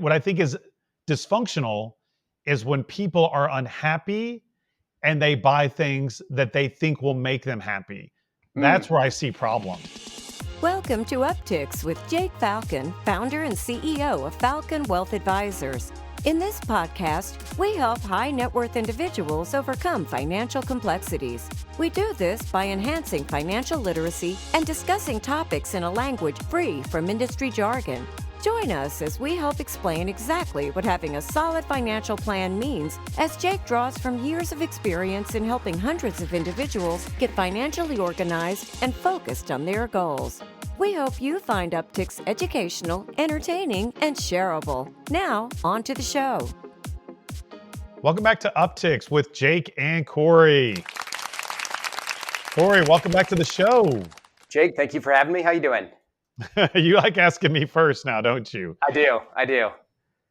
What I think is dysfunctional is when people are unhappy and they buy things that they think will make them happy. That's where I see problems. Welcome to Upticks with Jake Falcon, founder and CEO of Falcon Wealth Advisors. In this podcast, we help high net worth individuals overcome financial complexities. We do this by enhancing financial literacy and discussing topics in a language free from industry jargon. Join us as we help explain exactly what having a solid financial plan means, as Jake draws from years of experience in helping hundreds of individuals get financially organized and focused on their goals. We hope you find Upticks educational, entertaining, and shareable. Now, on to the show. Welcome back to Upticks with Jake and Cory. Cory, welcome back to the show. Jake, thank you for having me. How you doing? You like asking me first now, don't you? I do.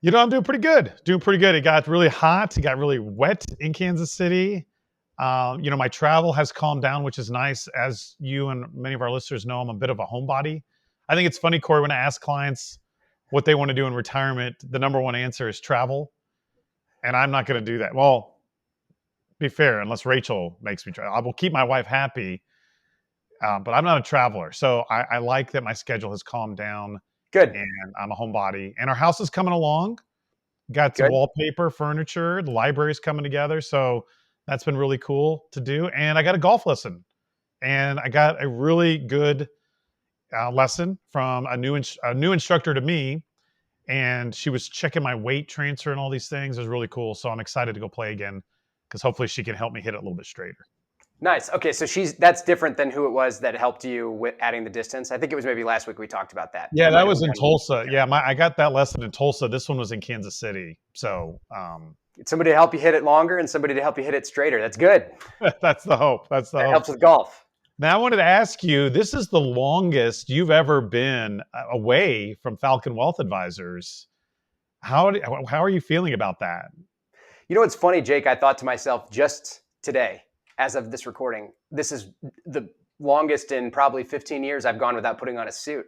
You know, I'm doing pretty good. It got really hot. It got really wet in Kansas City. My travel has calmed down, which is nice. As you and many of our listeners know, I'm a bit of a homebody. I think it's funny, Cory, when I ask clients what they want to do in retirement, the number one answer is travel. And I'm not going to do that. Well, be fair, unless Rachel makes me travel. I will keep my wife happy, but I'm not a traveler. So I like that my schedule has calmed down. Good. And I'm a homebody. And our house is coming along. Got some wallpaper, furniture. The library's coming together. So that's been really cool to do. And I got a golf lesson. And I got a really good lesson from a new instructor to me. And she was checking my weight transfer and all these things. It was really cool. So I'm excited to go play again because hopefully she can help me hit it a little bit straighter. Nice. Okay, so that's different than who it was that helped you with adding the distance. I think it was maybe last week we talked about that. Yeah, that was in Tulsa. Yeah, I got that lesson in Tulsa. This one was in Kansas City. So somebody to help you hit it longer and somebody to help you hit it straighter. That's good. That's the hope. That helps with golf. Now I wanted to ask you, this is the longest you've ever been away from Falcon Wealth Advisors. How are you feeling about that? You know, it's funny, Jake. I thought to myself just today, as of this recording, this is the longest in probably 15 years I've gone without putting on a suit.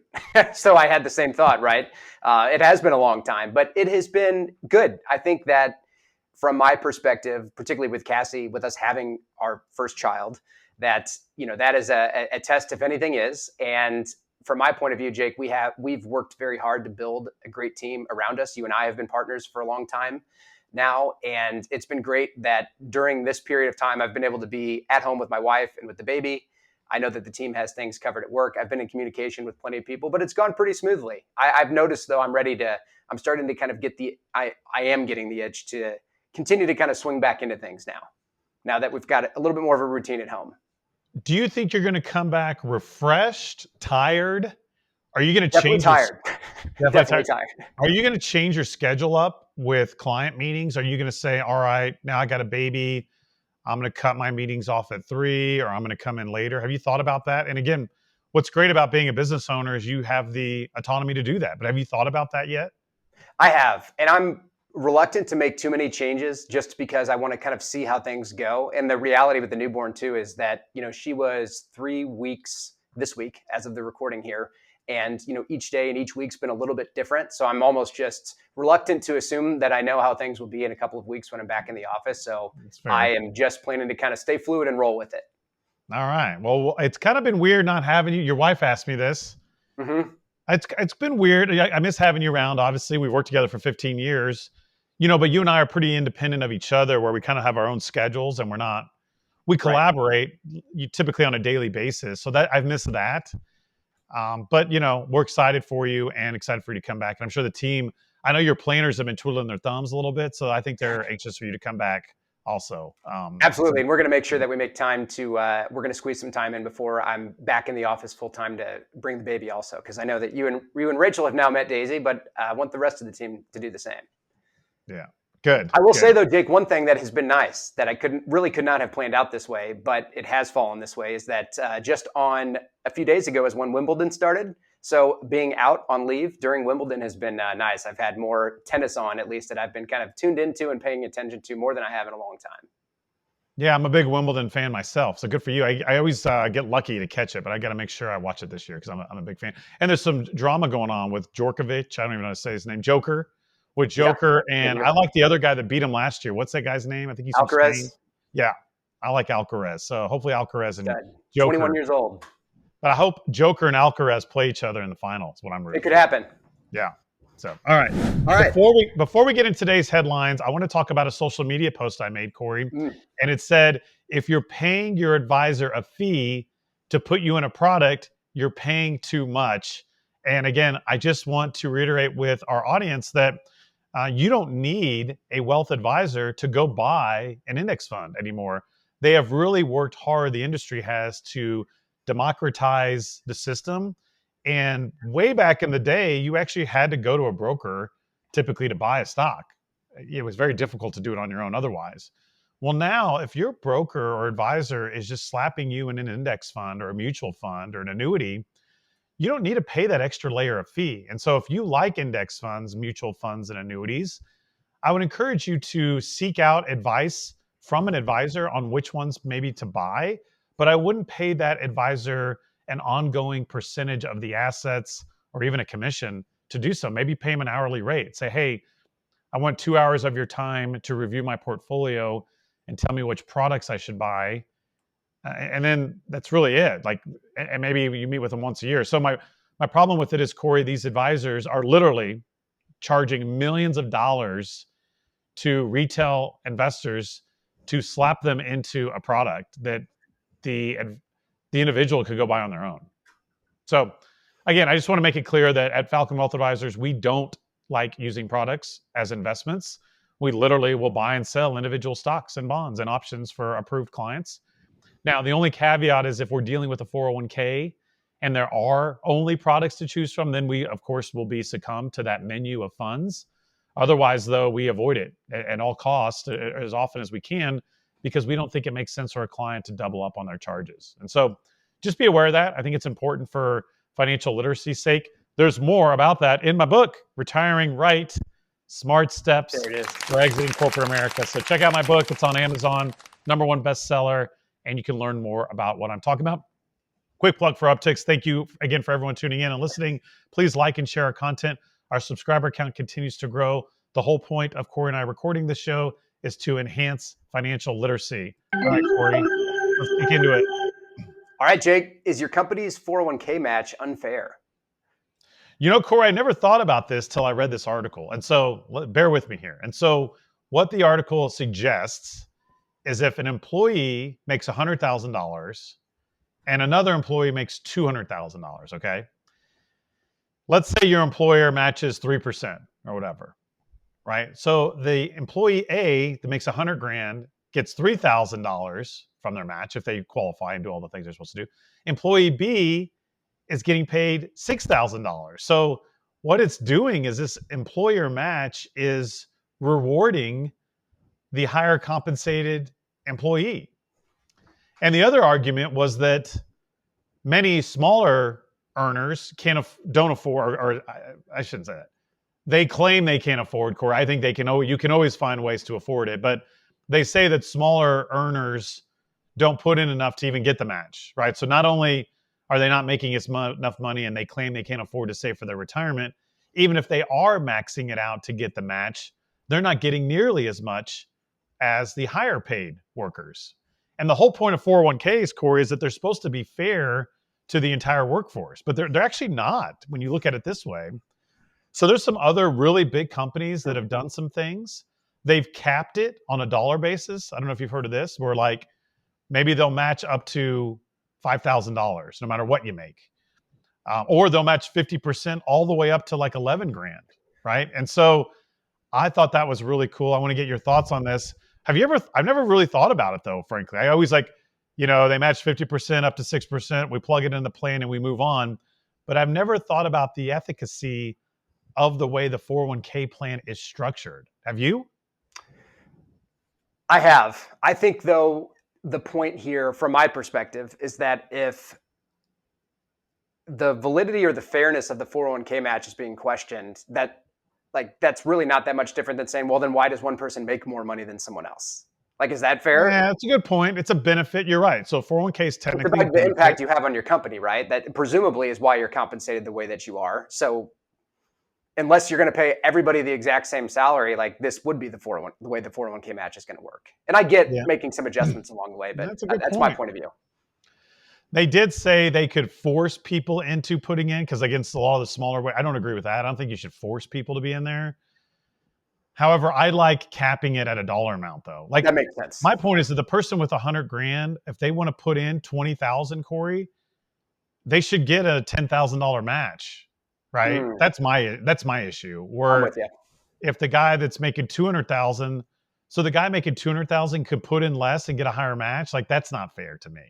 So I had the same thought, right? It has been a long time, but it has been good. I think that from my perspective, particularly with Cassie, with us having our first child, that is a test if anything is. And from my point of view, Jake, we've worked very hard to build a great team around us. You and I have been partners for a long time now, and it's been great that during this period of time, I've been able to be at home with my wife and with the baby. I know that the team has things covered at work. I've been in communication with plenty of people, but it's gone pretty smoothly. I've noticed, though, I'm starting to kind of I am getting the itch to continue to kind of swing back into things now that we've got a little bit more of a routine at home. Do you think you're going to come back refreshed, tired? Are you going to change? Definitely tired. Are you going to change your schedule up with client meetings? Are you going to say, all right, now I got a baby, I'm going to cut my meetings off at 3, or I'm going to come in later? Have you thought about that? And again, what's great about being a business owner is you have the autonomy to do that. But have you thought about that yet? I have. And I'm reluctant to make too many changes just because I want to kind of see how things go. And the reality with the newborn too is that, she was 3 weeks this week as of the recording here. And, each day and each week's been a little bit different. So I'm almost just reluctant to assume that I know how things will be in a couple of weeks when I'm back in the office. So I am just planning to kind of stay fluid and roll with it. All right. Well, it's kind of been weird not having you. Your wife asked me this. Mm-hmm. It's been weird. I miss having you around. Obviously, we worked together for 15 years. But you and I are pretty independent of each other, where we kind of have our own schedules and we collaborate typically on a daily basis. So that I've missed that. But we're excited for you and excited for you to come back. And I'm sure the team, I know your planners have been twiddling their thumbs a little bit. So I think they're anxious for you to come back also. Absolutely. And we're going to make sure that we make time we're going to squeeze some time in before I'm back in the office full time to bring the baby also. Because I know that you and Rachel have now met Daisy, but I want the rest of the team to do the same. Yeah. Good. I will say though, Jake, one thing that has been nice that I could not have planned out this way, but it has fallen this way, is that just on a few days ago is when Wimbledon started. So being out on leave during Wimbledon has been nice. I've had more tennis on, at least, that I've been kind of tuned into and paying attention to more than I have in a long time. Yeah, I'm a big Wimbledon fan myself, so good for you. I always get lucky to catch it, but I got to make sure I watch it this year because I'm a big fan. And there's some drama going on with Djokovic. I don't even know how to say his name. Joker with Yeah. Joker, Same and here. I like the other guy that beat him last year. What's that guy's name? I think he's from Spain. Alcaraz, Yeah, I like Alcaraz. So hopefully Alcaraz and good. 21 Joker. years old. But I hope Joker and Alcaraz play each other in the finals. What I'm It rooting could for. happen. Yeah. So, all right. All right. Before we get into today's headlines, I want to talk about a social media post I made, Cory. Mm. And it said, if you're paying your advisor a fee to put you in a product, you're paying too much. And again, I just want to reiterate with our audience that you don't need a wealth advisor to go buy an index fund anymore. They have really worked hard, the industry has, to democratize the system. And way back in the day, you actually had to go to a broker typically to buy a stock. It was very difficult to do it on your own otherwise. Well, now, if your broker or advisor is just slapping you in an index fund or a mutual fund or an annuity, you don't need to pay that extra layer of fee. And so if you like index funds, mutual funds, and annuities, I would encourage you to seek out advice from an advisor on which ones maybe to buy, but I wouldn't pay that advisor an ongoing percentage of the assets or even a commission to do so. Maybe pay them an hourly rate. Say, hey, I want 2 hours of your time to review my portfolio and tell me which products I should buy. And then that's really it. Like, and maybe you meet with them once a year. So my problem with it is, Cory, these advisors are literally charging millions of dollars to retail investors to slap them into a product that the individual could go buy on their own. So again, I just want to make it clear that at Falcon Wealth Advisors, we don't like using products as investments. We literally will buy and sell individual stocks and bonds and options for approved clients. Now, the only caveat is if we're dealing with a 401k and there are only products to choose from, then we, of course, will be succumbed to that menu of funds. Otherwise, though, we avoid it at all costs as often as we can because we don't think it makes sense for a client to double up on their charges. And so just be aware of that. I think it's important for financial literacy's sake. There's more about that in my book, Retiring Right, Smart Steps There it is. for Exiting Corporate America. So check out my book. It's on Amazon, #1 bestseller, and you can learn more about what I'm talking about. Quick plug for Upticks. Thank you again for everyone tuning in and listening. Please like and share our content. Our subscriber count continues to grow. The whole point of Cory and I recording this show is to enhance financial literacy. All right, Cory, let's dig into it. All right, Jake, is your company's 401k match unfair? You know, Cory, I never thought about this till I read this article. And so bear with me here. And so what the article suggests is if an employee makes $100,000 and another employee makes $200,000, okay? Let's say your employer matches 3% or whatever, right? So the employee A that makes 100 grand gets $3,000 from their match if they qualify and do all the things they're supposed to do. Employee B is getting paid $6,000. So what it's doing is this employer match is rewarding the higher compensated employee. And the other argument was that many smaller earners don't afford, or I shouldn't say that. They claim they can't afford, Cory. I think you can always find ways to afford it, but they say that smaller earners don't put in enough to even get the match, right? So not only are they not making enough money and they claim they can't afford to save for their retirement, even if they are maxing it out to get the match, they're not getting nearly as much as the higher paid workers. And the whole point of 401ks, Cory, is that they're supposed to be fair to the entire workforce, but they're actually not when you look at it this way. So there's some other really big companies that have done some things. They've capped it on a dollar basis. I don't know if you've heard of this, where like maybe they'll match up to $5,000 no matter what you make. Or they'll match 50% all the way up to like 11 grand, right? And so I thought that was really cool. I want to get your thoughts on this. I've never really thought about it though, frankly. I always like, they match 50% up to 6%. We plug it in the plan and we move on. But I've never thought about the efficacy of the way the 401k plan is structured. Have you? I have. I think, though, the point here, from my perspective, is that if the validity or the fairness of the 401k match is being questioned, that's really not that much different than saying, well, then why does one person make more money than someone else? Like, is that fair? Yeah, that's a good point. It's a benefit. You're right. So 401k is technically it's about the impact you have on your company, right? That presumably is why you're compensated the way that you are. So unless you're going to pay everybody the exact same salary, like this would be the way the 401k match is going to work. And I get Yeah, making some adjustments along the way, but that's a good that's my point. point of view. They did say they could force people into putting in because against the law, the smaller way. I don't agree with that. I don't think you should force people to be in there. However, I like capping it at a dollar amount though. Like That makes sense. my point is that the person with 100 grand, if they want to put in 20,000, Corey, they should get a $10,000 match, right? Mm, That's my issue. I'm Or with you. if the guy that's making 200,000, so the guy making 200,000 could put in less and get a higher match, like that's not fair to me.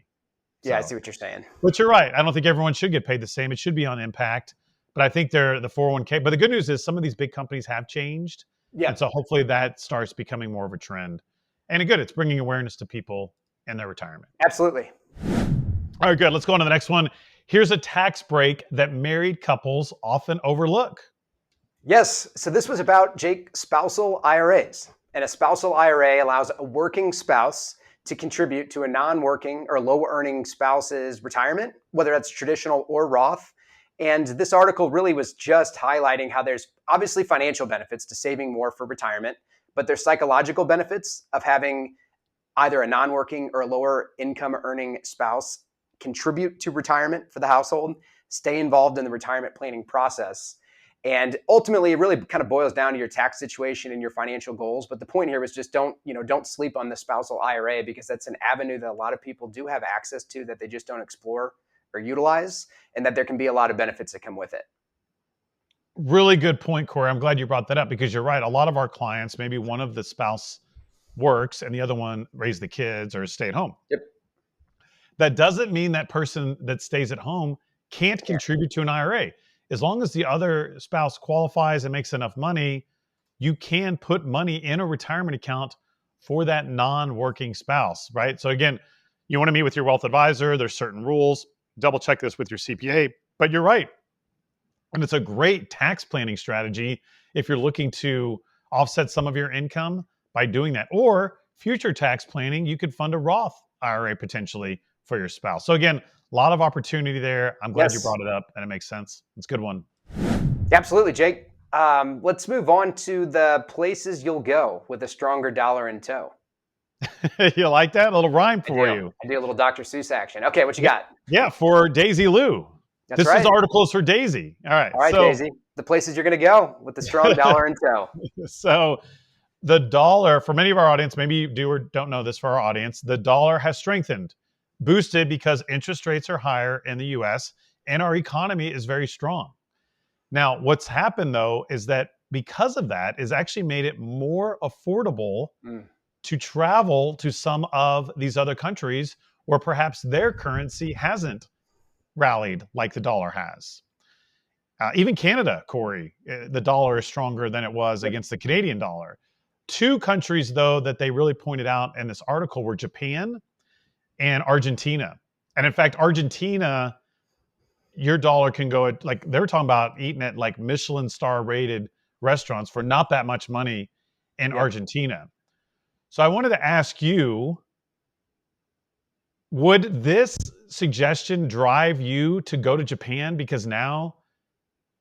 Yeah, I So, see what you're saying. but you're right. I don't think everyone should get paid the same. It should be on impact. But I think they're the 401k. But the good news is some of these big companies have changed. Yeah, And so hopefully that starts becoming more of a trend. And good, it's bringing awareness to people in their retirement. absolutely. All right, good. Let's go on to the next one. Here's a tax break that married couples often overlook. Yes. So this was about, Jake, spousal IRAs. And a spousal IRA allows a working spouse to contribute to a non-working or low-earning spouse's retirement, whether that's traditional or Roth. And this article really was just highlighting how there's obviously financial benefits to saving more for retirement, but there's psychological benefits of having either a non-working or a lower income earning spouse contribute to retirement for the household, stay involved in the retirement planning process. And ultimately, it really kind of boils down to your tax situation and your financial goals. But the point here was just don't sleep on the spousal IRA, because that's an avenue that a lot of people do have access to that they just don't explore or utilize, and that there can be a lot of benefits that come with it. Really good point, Corey. I'm glad you brought that up because you're right. A lot of our clients, maybe one of the spouse works and the other one raise the kids or stay at home. Yep. That doesn't mean that person that stays at home can't contribute to an IRA. As long as the other spouse qualifies and makes enough money, you can put money in a retirement account for that non-working spouse, right? So again, you want to meet with your wealth advisor. There's certain rules. Double check this with your CPA. But you're right. And it's a great tax planning strategy if you're looking to offset some of your income by doing that. Or future tax planning, you could fund a Roth IRA potentially for your spouse. So again, a lot of opportunity there. I'm glad you Yes. brought it up and it makes sense. It's a good one. Absolutely, Jake. Let's move on to the places you'll go with a stronger dollar in tow. You like that? A little rhyme for you. I do a little Dr. Seuss action. Okay, what you got? Yeah, for Daisy Lou. That's This right. is articles for Daisy. All right. All right, so, Daisy. The places you're going to go with the strong dollar in tow. So the dollar, for many of our audience, maybe you do or don't know this for our audience, the dollar has strengthened, boosted because interest rates are higher in the US and our economy is very strong. Now, what's happened though is that because of that is actually made it more affordable to travel to some of these other countries where perhaps their currency hasn't rallied like the dollar has. Even Canada, Corey, the dollar is stronger than it was against the Canadian dollar. Two countries, though, that they really pointed out in this article were Japan and Argentina. And in fact, Argentina, your dollar can go at, like, they're talking about eating at like Michelin star rated restaurants for not that much money in Argentina. So I wanted to ask you, would this suggestion drive you to go to Japan because now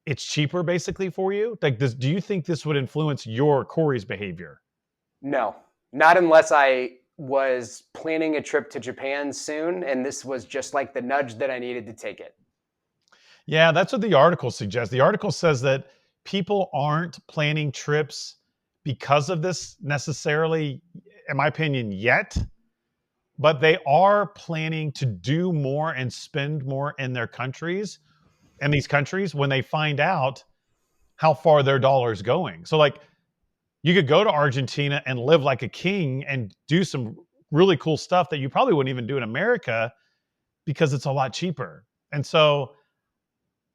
it's cheaper basically for you? Like, do you think this would influence your Corey's behavior? No, not unless I was planning a trip to Japan soon, and this was just like the nudge that I needed to take it. Yeah, that's what the article suggests. The article says that people aren't planning trips because of this necessarily, in my opinion, yet, but they are planning to do more and spend more in their countries, in these countries, when they find out how far their dollar is going. So like, you could go to Argentina and live like a king and do some really cool stuff that you probably wouldn't even do in America because it's a lot cheaper. And so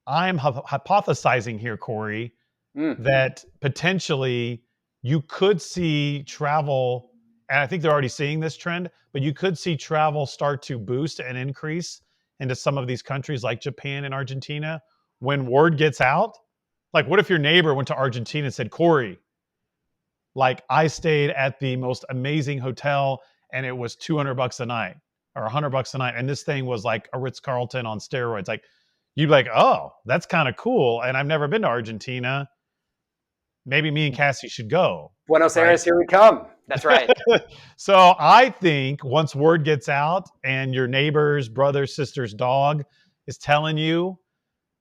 I'm hypothesizing here, Corey, that potentially you could see travel, and I think they're already seeing this trend, but you could see travel start to boost and increase into some of these countries like Japan and Argentina when word gets out. Like, what if your neighbor went to Argentina and said, Corey, like, I stayed at the most amazing hotel and it was $200 a night or $100 a night, and this thing was like a Ritz-Carlton on steroids. Like, you'd be like, oh, that's kind of cool. And I've never been to Argentina. maybe me and Cassie should go. Buenos Right. Aires, here we come. That's right. So I think once word gets out and your neighbor's brother, sister's dog is telling you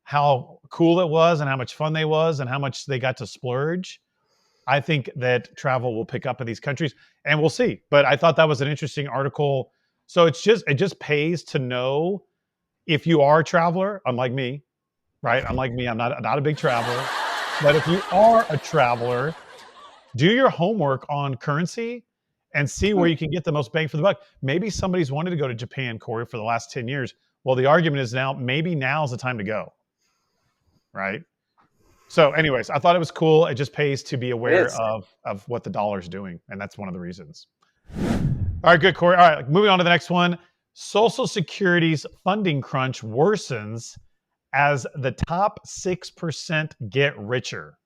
how cool it was and how much fun they was and how much they got to splurge, I think that travel will pick up in these countries, and we'll see. But I thought that was an interesting article. So it just pays to know if you are a traveler, unlike me, right? Unlike me, I'm not a big traveler. But if you are a traveler, do your homework on currency and see where you can get the most bang for the buck. Maybe somebody's wanted to go to Japan, Corey, for the last 10 years. Well, the argument is maybe now's the time to go, right? So anyways, I thought it was cool. It just pays to be aware of what the dollar's doing, and that's one of the reasons. All right, good, Corey. All right, moving on to the next one. Social Security's funding crunch worsens as the top 6% get richer.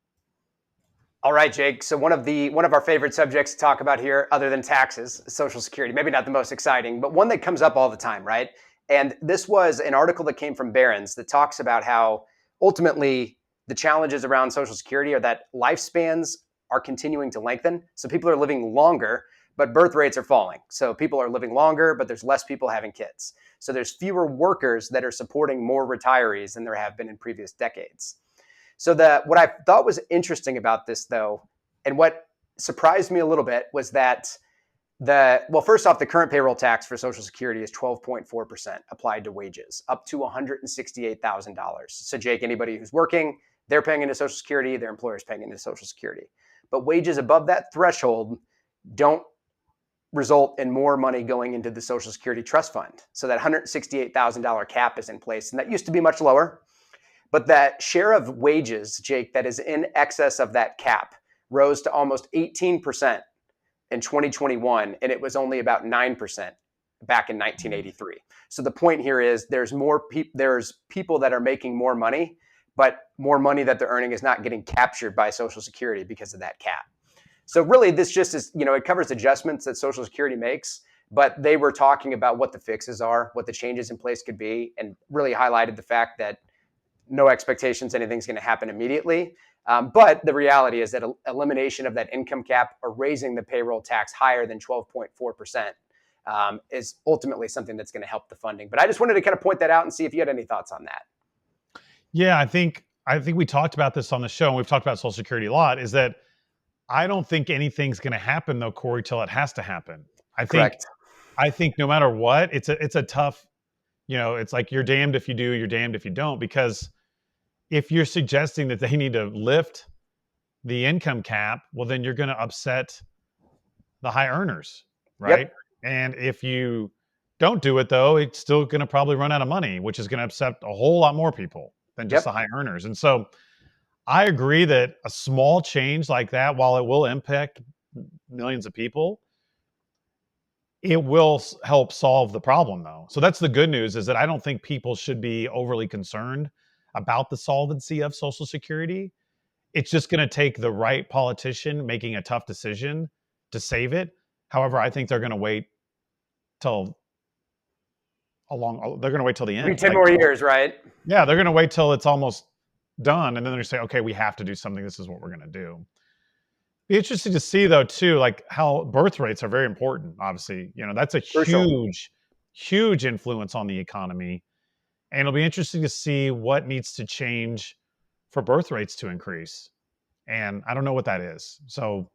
All right, Jake. So one of our favorite subjects to talk about here, other than taxes, Social Security. Maybe not the most exciting, but one that comes up all the time, right? And this was an article that came from Barron's that talks about how ultimately the challenges around Social Security are that lifespans are continuing to lengthen. So people are living longer, but birth rates are falling. So people are living longer, but there's less people having kids. So there's fewer workers that are supporting more retirees than there have been in previous decades. So what I thought was interesting about this, though, and what surprised me a little bit was that first off, the current payroll tax for Social Security is 12.4% applied to wages, up to $168,000. So Jake, anybody who's working, they're paying into Social Security, their employer's paying into Social Security. But wages above that threshold don't result in more money going into the Social Security Trust Fund. So that $168,000 cap is in place, and that used to be much lower. But that share of wages, Jake, that is in excess of that cap rose to almost 18% in 2021, and it was only about 9% back in 1983. So the point here is there's people that are making more money, but more money that they're earning is not getting captured by Social Security because of that cap. So really, this just is, it covers adjustments that Social Security makes, but they were talking about what the fixes are, what the changes in place could be, and really highlighted the fact that no expectations anything's going to happen immediately. But the reality is that elimination of that income cap or raising the payroll tax higher than 12.4% is ultimately something that's going to help the funding. But I just wanted to kind of point that out and see if you had any thoughts on that. Yeah, I think we talked about this on the show, and we've talked about Social Security a lot, is that I don't think anything's going to happen, though, Corey, till it has to happen. Correct. I think no matter what, it's a tough, it's like you're damned if you do, you're damned if you don't, because if you're suggesting that they need to lift the income cap, well, then you're going to upset the high earners, right? Yep. And if you don't do it, though, it's still going to probably run out of money, which is going to upset a whole lot more people than just the high earners. And so I agree that a small change like that, while it will impact millions of people, it will help solve the problem, though. So that's the good news, is that I don't think people should be overly concerned about the solvency of Social Security. It's just going to take the right politician making a tough decision to save it. However, I think they're going to wait till they're going to wait till the end. 10 more years, right? Yeah, they're going to wait till it's almost done, and then they're say, okay, we have to do something. This is what we're going to do. Be interesting to see, though, too, like how birth rates are very important. Obviously, that's a huge influence on the economy. And it'll be interesting to see what needs to change for birth rates to increase. And I don't know what that is. So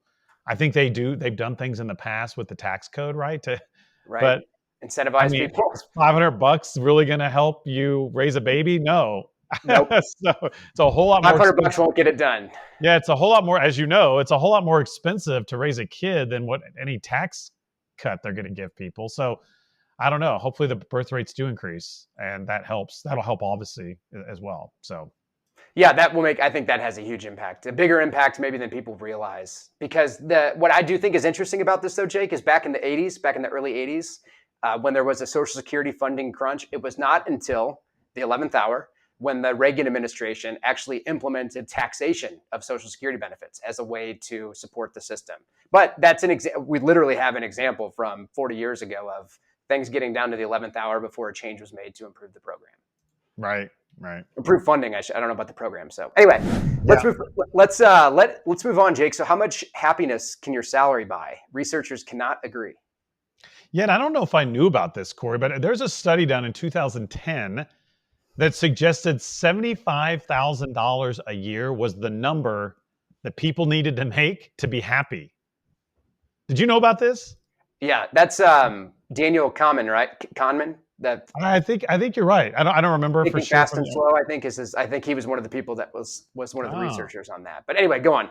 I think they've done things in the past with the tax code, right? But incentivize people. Is $500 really going to help you raise a baby? No. Nope. So it's a whole lot more. $500 won't get it done. Yeah, it's a whole lot more, as you know, it's a whole lot more expensive to raise a kid than what any tax cut they're going to give people. So I don't know. Hopefully the birth rates do increase, and that helps. That'll help obviously as well. So yeah, I think that has a huge impact, a bigger impact maybe than people realize. Because what I do think is interesting about this, though, Jake, is back in the early 80s, when there was a Social Security funding crunch, it was not until the 11th hour when the Reagan administration actually implemented taxation of Social Security benefits as a way to support the system. But that's we literally have an example from 40 years ago of things getting down to the 11th hour before a change was made to improve the program. Right. Right. Improved funding. I don't know about the program. So anyway, let's Yeah. let's move on, Jake. So how much happiness can your salary buy? Researchers cannot agree. Yeah, and I don't know if I knew about this, Corey, but there's a study done in 2010 that suggested $75,000 a year was the number that people needed to make to be happy. Did you know about this? Yeah, that's Daniel Kahneman, right? Kahneman, that I think you're right. I don't remember for Thinking sure Fast from and the. Slow. I think is his. I think he was one of the people that was one of the Oh. researchers on that. But anyway, go on.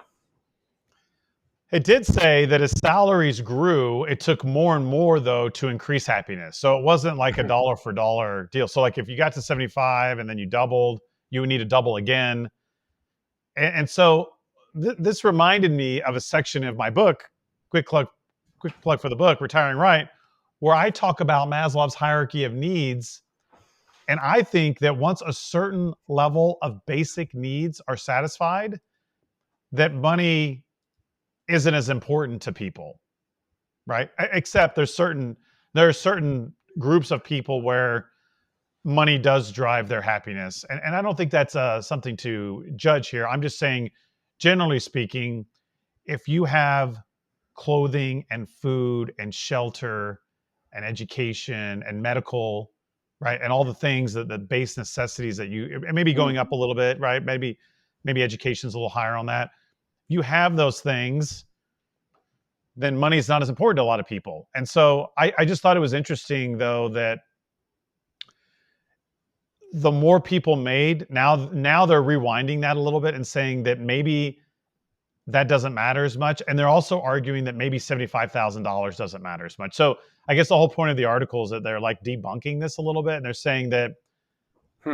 It did say that as salaries grew, it took more and more though to increase happiness. So it wasn't like a dollar for dollar deal. So like if you got to 75 and then you doubled, you would need to double again. And so this reminded me of a section of my book, quick plug for the book, Retiring Right, where I talk about Maslow's hierarchy of needs. And I think that once a certain level of basic needs are satisfied, that money isn't as important to people, right? Except there are certain groups of people where money does drive their happiness, and I don't think that's something to judge here. I'm just saying, generally speaking, if you have clothing and food and shelter and education and medical, right, and all the things that the base necessities that you and maybe going up a little bit, right, maybe education's a little higher on that. You have those things, then money is not as important to a lot of people. And so I just thought it was interesting, though, that the more people made, now they're rewinding that a little bit and saying that maybe that doesn't matter as much. And they're also arguing that maybe $75,000 doesn't matter as much. So I guess the whole point of the article is that they're like debunking this a little bit. And they're saying that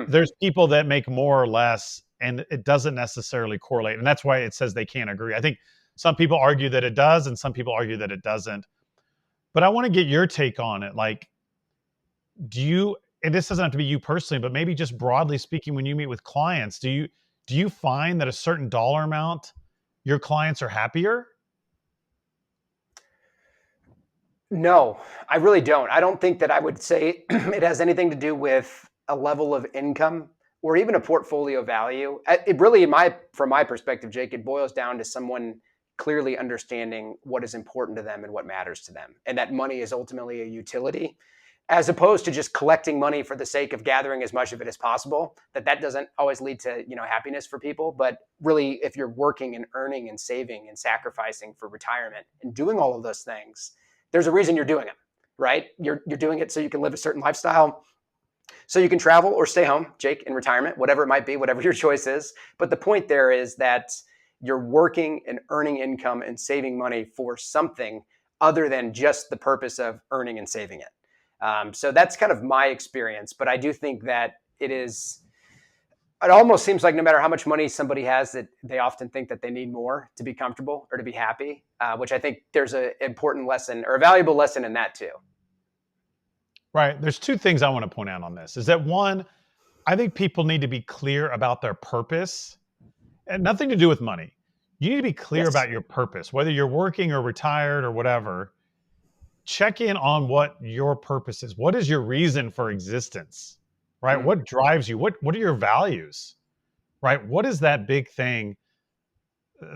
there's people that make more or less, and it doesn't necessarily correlate. And that's why it says they can't agree. I think some people argue that it does, and some people argue that it doesn't. But I want to get your take on it. Like, and this doesn't have to be you personally, but maybe just broadly speaking, when you meet with clients, do you find that a certain dollar amount, your clients are happier? No, I really don't. I don't think that I would say it has anything to do with a level of income or even a portfolio value. It really, from my perspective, Jake, it boils down to someone clearly understanding what is important to them and what matters to them, and that money is ultimately a utility, as opposed to just collecting money for the sake of gathering as much of it as possible. That doesn't always lead to happiness for people. But really, if you're working and earning and saving and sacrificing for retirement and doing all of those things, there's a reason you're doing it, right? You're doing it so you can live a certain lifestyle, so you can travel or stay home, Jake, in retirement, whatever it might be, whatever your choice is. But the point there is that you're working and earning income and saving money for something other than just the purpose of earning and saving it. So that's kind of my experience. But I do think that it almost seems like no matter how much money somebody has, that they often think that they need more to be comfortable or to be happy, which I think there's an important lesson or a valuable lesson in that too. Right. There's two things I want to point out on this. Is that one, I think people need to be clear about their purpose, and nothing to do with money. You need to be clear about your purpose, whether you're working or retired or whatever. Check in on what your purpose is. What is your reason for existence? Right? What drives you? What are your values? Right? What is that big thing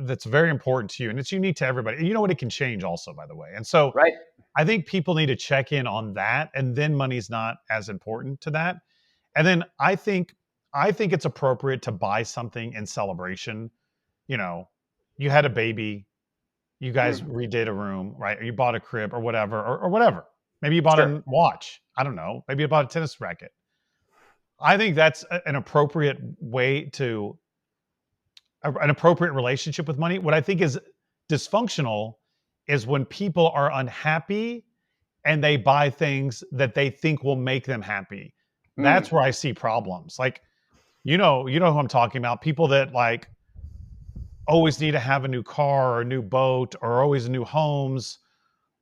that's very important to you? And it's unique to everybody. And you know what? It can change also, by the way. And so right. I think people need to check in on that. And then money's not as important to that. And then I think it's appropriate to buy something in celebration. You had a baby, you guys redid a room, right? Or you bought a crib or whatever, or whatever. Maybe you bought a watch. I don't know. Maybe you bought a tennis racket. I think that's an appropriate way to an appropriate relationship with money. What I think is dysfunctional is when people are unhappy and they buy things that they think will make them happy. That's where I see problems. Like, you know who I'm talking about. People that like always need to have a new car or a new boat or always new homes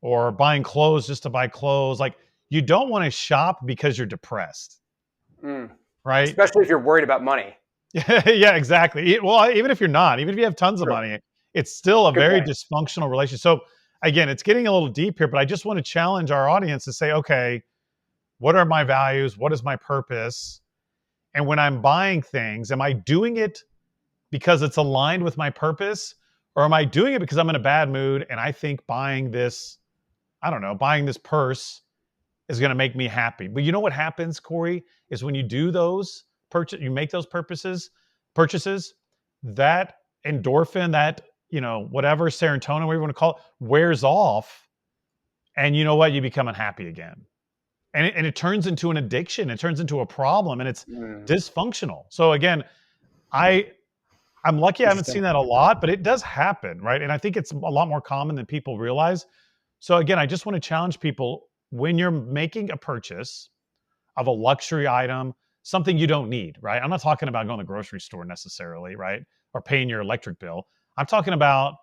or buying clothes just to buy clothes. Like, you don't want to shop because you're depressed. Right? Especially if you're worried about money. Yeah, exactly. Well, even if you're not, even if you have tons of money, it's still a very dysfunctional relationship. So again, it's getting a little deep here, but I just want to challenge our audience to say, okay, what are my values? What is my purpose? And when I'm buying things, am I doing it because it's aligned with my purpose? Or am I doing it because I'm in a bad mood and I think buying this, I don't know, buying this purse is going to make me happy? But you know what happens, Cory, is when you do those you make those purchases, that endorphin, that, whatever serotonin, whatever you want to call it, wears off. And you know what? You become unhappy again. And it turns into an addiction. It turns into a problem, and it's dysfunctional. So again, I'm lucky I haven't seen that a lot, but it does happen, right? And I think it's a lot more common than people realize. So again, I just want to challenge people, when you're making a purchase of a luxury item, something you don't need, right? I'm not talking about going to the grocery store necessarily, right? Or paying your electric bill. I'm talking about,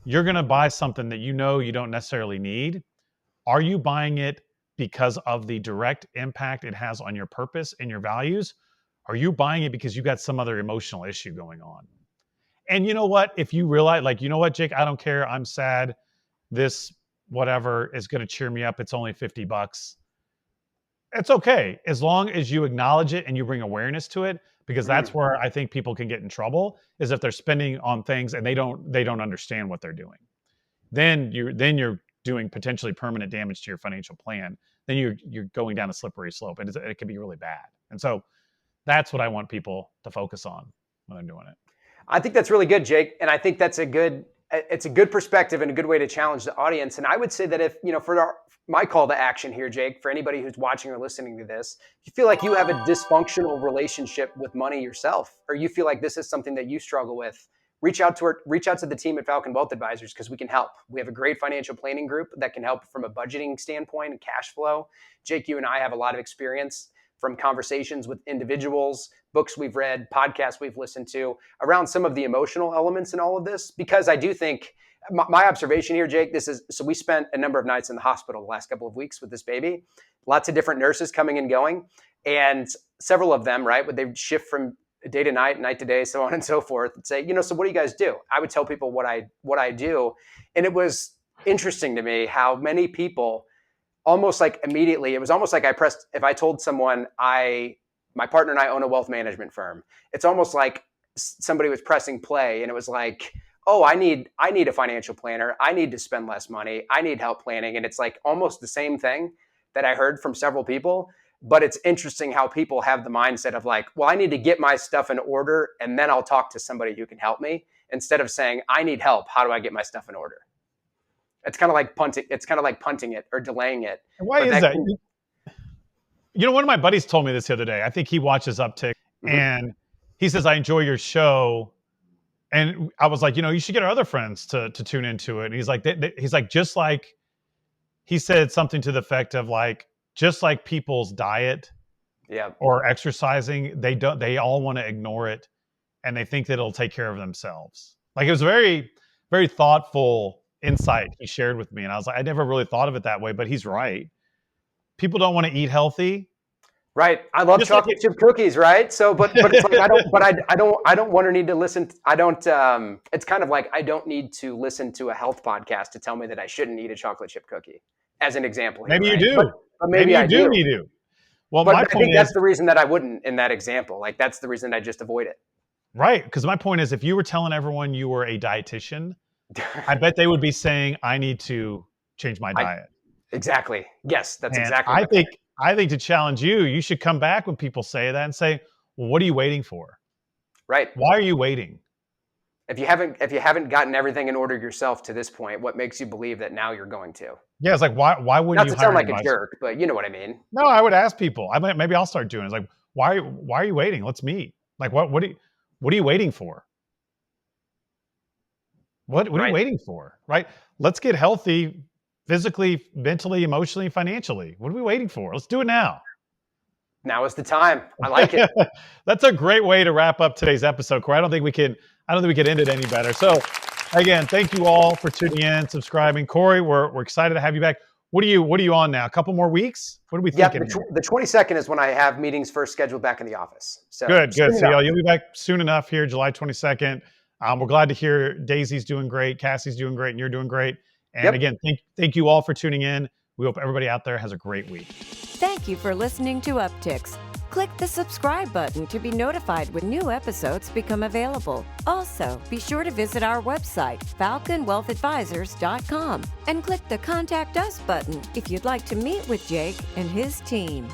you're going to buy something that you don't necessarily need. Are you buying it because of the direct impact it has on your purpose and your values? Are you buying it because you got some other emotional issue going on? And you know what? If you realize, like, you know what, Jake, I don't care. I'm sad. This whatever is going to cheer me up. It's only $50. It's okay, as long as you acknowledge it and you bring awareness to it, because that's where I think people can get in trouble, is if they're spending on things and they don't understand what they're doing. Then you're doing potentially permanent damage to your financial plan. Then you're going down a slippery slope, and it can be really bad. And so that's what I want people to focus on when they're doing it. I think that's really good, Jake. And I think that's it's a good perspective and a good way to challenge the audience. And I would say that if, for my call to action here, Jake, for anybody who's watching or listening to this, if you feel like you have a dysfunctional relationship with money yourself, or you feel like this is something that you struggle with, reach out to the team at Falcon Wealth Advisors, because we can help. We have a great financial planning group that can help from a budgeting standpoint and cash flow. Jake, you and I have a lot of experience from conversations with individuals, books we've read, podcasts we've listened to around some of the emotional elements in all of this. Because I do think my observation here, Jake, so we spent a number of nights in the hospital the last couple of weeks with this baby, lots of different nurses coming and going. And several of them, right, would they shift from day to night, night to day, so on and so forth, and say, so what do you guys do? I would tell people what I do. And it was interesting to me how many people, almost like immediately, it was almost like if I told someone my partner and I own a wealth management firm, it's almost like somebody was pressing play and it was like, oh, I need a financial planner. I need to spend less money. I need help planning. And it's like almost the same thing that I heard from several people. But it's interesting how people have the mindset of like, well, I need to get my stuff in order and then I'll talk to somebody who can help me, instead of saying, I need help. How do I get my stuff in order? It's kind of like punting. It's kind of like punting it or delaying it. And why is that? One of my buddies told me this the other day. I think he watches Upticks, and he says, I enjoy your show. And I was like, you should get our other friends to tune into it. And he's like, just like, he said something to the effect of like, just like people's diet or exercising, they all want to ignore it, and they think that it'll take care of themselves. Like, it was a very, very thoughtful insight he shared with me. And I was like, I never really thought of it that way, but he's right. People don't want to eat healthy. Right. I love chocolate chip cookies, right? So, but it's like, I don't want to need to listen. It's kind of like, I don't need to listen to a health podcast to tell me that I shouldn't eat a chocolate chip cookie, as an example. Maybe you do. But maybe I do need to. Well, but I think that's the reason that I wouldn't in that example. Like, that's the reason I just avoid it. Right. Because my point is, if you were telling everyone you were a dietitian, I bet they would be saying, I need to change my diet. Exactly. Yes, that's and exactly. I think to challenge you should come back when people say that and say, well, what are you waiting for? Right. Why are you waiting? If you haven't gotten everything in order yourself to this point, what makes you believe that now you're going to? Yeah, it's like, why wouldn't you? Not to sound like a jerk, but you know what I mean. No, I would ask people. Maybe I'll start doing it. It's like, why are you waiting? Let's meet. Like, what are you waiting for? What are you waiting for? Right? Let's get healthy physically, mentally, emotionally, financially. What are we waiting for? Let's do it now. Now is the time. I like it. That's a great way to wrap up today's episode, Cory. I don't think we could end it any better. So again, thank you all for tuning in, subscribing. Cory, we're excited to have you back. What are you on now? A couple more weeks? What are we thinking? The 22nd is when I have meetings first scheduled back in the office. So good. So you'll be back soon enough here, July 22nd. We're glad to hear Daisy's doing great, Cassie's doing great, and you're doing great. And again, thank you all for tuning in. We hope everybody out there has a great week. Thank you for listening to Upticks. Click the subscribe button to be notified when new episodes become available. Also, be sure to visit our website, falconwealthadvisors.com, and click the Contact Us button if you'd like to meet with Jake and his team.